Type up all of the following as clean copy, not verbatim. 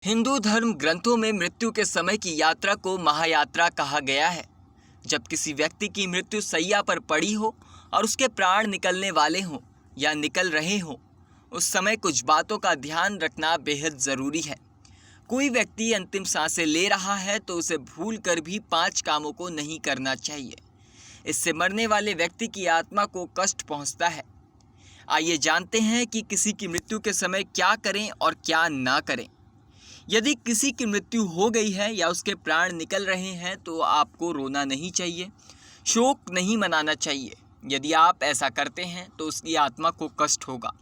हिंदू धर्म ग्रंथों में मृत्यु के समय की यात्रा को महायात्रा कहा गया है। जब किसी व्यक्ति की मृत्यु सैया पर पड़ी हो और उसके प्राण निकलने वाले हों या निकल रहे हों, उस समय कुछ बातों का ध्यान रखना बेहद ज़रूरी है। कोई व्यक्ति अंतिम सांसें ले रहा है तो उसे भूल कर भी 5 कामों को नहीं करना चाहिए। इससे मरने वाले व्यक्ति की आत्मा को कष्ट पहुंचता है। आइए जानते हैं कि किसी की मृत्यु के समय क्या करें और क्या ना करें। यदि किसी की मृत्यु हो गई है या उसके प्राण निकल रहे हैं तो आपको रोना नहीं चाहिए, शोक नहीं मनाना चाहिए। यदि आप ऐसा करते हैं तो उसकी आत्मा को कष्ट होगा।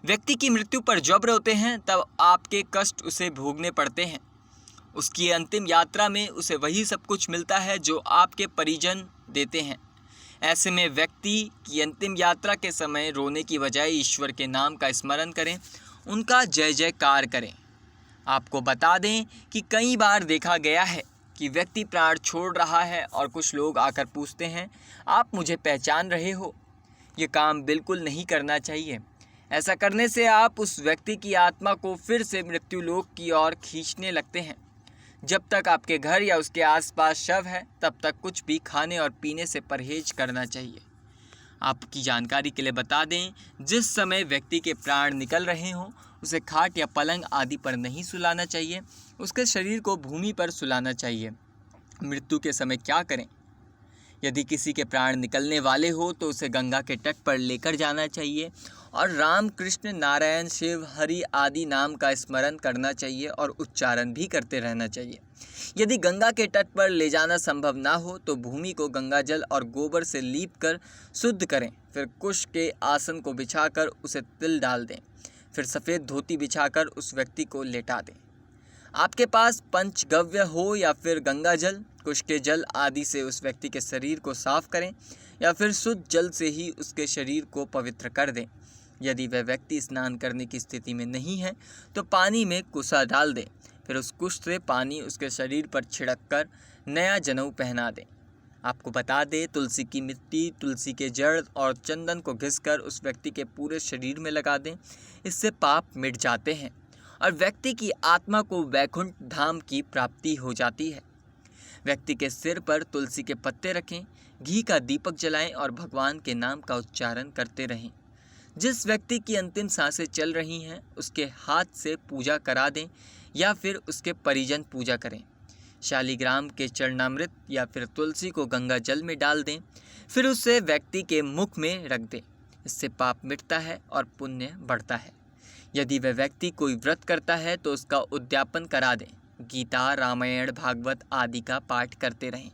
व्यक्ति की मृत्यु पर जब रोते हैं तब आपके कष्ट उसे भोगने पड़ते हैं। उसकी अंतिम यात्रा में उसे वही सब कुछ मिलता है जो आपके परिजन देते हैं। ऐसे में व्यक्ति की अंतिम यात्रा के समय रोने की बजाय ईश्वर के नाम का स्मरण करें, उनका जय जयकार करें। आपको बता दें कि कई बार देखा गया है कि व्यक्ति प्राण छोड़ रहा है और कुछ लोग आकर पूछते हैं, आप मुझे पहचान रहे हो? ये काम बिल्कुल नहीं करना चाहिए। ऐसा करने से आप उस व्यक्ति की आत्मा को फिर से मृत्यु लोक की ओर खींचने लगते हैं। जब तक आपके घर या उसके आसपास शव है तब तक कुछ भी खाने और पीने से परहेज करना चाहिए। आपकी जानकारी के लिए बता दें, जिस समय व्यक्ति के प्राण निकल रहे हों उसे खाट या पलंग आदि पर नहीं सुलाना चाहिए, उसके शरीर को भूमि पर सुलाना चाहिए। मृत्यु के समय क्या करें? यदि किसी के प्राण निकलने वाले हो तो उसे गंगा के तट पर लेकर जाना चाहिए और राम, कृष्ण, नारायण, शिव, हरि आदि नाम का स्मरण करना चाहिए और उच्चारण भी करते रहना चाहिए। यदि गंगा के तट पर ले जाना संभव ना हो तो भूमि को गंगा जल और गोबर से लीप कर शुद्ध करें। फिर कुश के आसन को बिछाकर उसे तिल डाल दें। फिर सफ़ेद धोती बिछाकर उस व्यक्ति को लेटा दें। आपके पास पंचगव्य हो या फिर गंगा जल, कुश के जल आदि से उस व्यक्ति के शरीर को साफ करें या फिर शुद्ध जल से ही उसके शरीर को पवित्र कर दें। यदि वह व्यक्ति स्नान करने की स्थिति में नहीं है तो पानी में कुसा डाल दें। फिर उस कुश से पानी उसके शरीर पर छिड़क कर नया जनेऊ पहना दें। आपको बता दें, तुलसी की मिट्टी, तुलसी के जड़ और चंदन को घिसकर उस व्यक्ति के पूरे शरीर में लगा दें। इससे पाप मिट जाते हैं और व्यक्ति की आत्मा को वैकुंठ धाम की प्राप्ति हो जाती है। व्यक्ति के सिर पर तुलसी के पत्ते रखें, घी का दीपक जलाएं और भगवान के नाम का उच्चारण करते रहें। जिस व्यक्ति की अंतिम सांसें चल रही हैं उसके हाथ से पूजा करा दें या फिर उसके परिजन पूजा करें। शालिग्राम के चरणामृत या फिर तुलसी को गंगा जल में डाल दें, फिर उसे व्यक्ति के मुख में रख दें। इससे पाप मिटता है और पुण्य बढ़ता है। यदि वह व्यक्ति कोई व्रत करता है तो उसका उद्यापन करा दें। गीता, रामायण, भागवत आदि का पाठ करते रहें।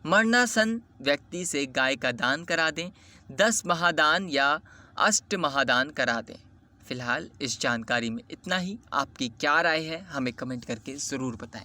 मरणासन व्यक्ति से गाय का दान करा दें। 10 महादान या 8 महादान करा दें। फिलहाल इस जानकारी में इतना ही। आपकी क्या राय है हमें कमेंट करके ज़रूर बताएं।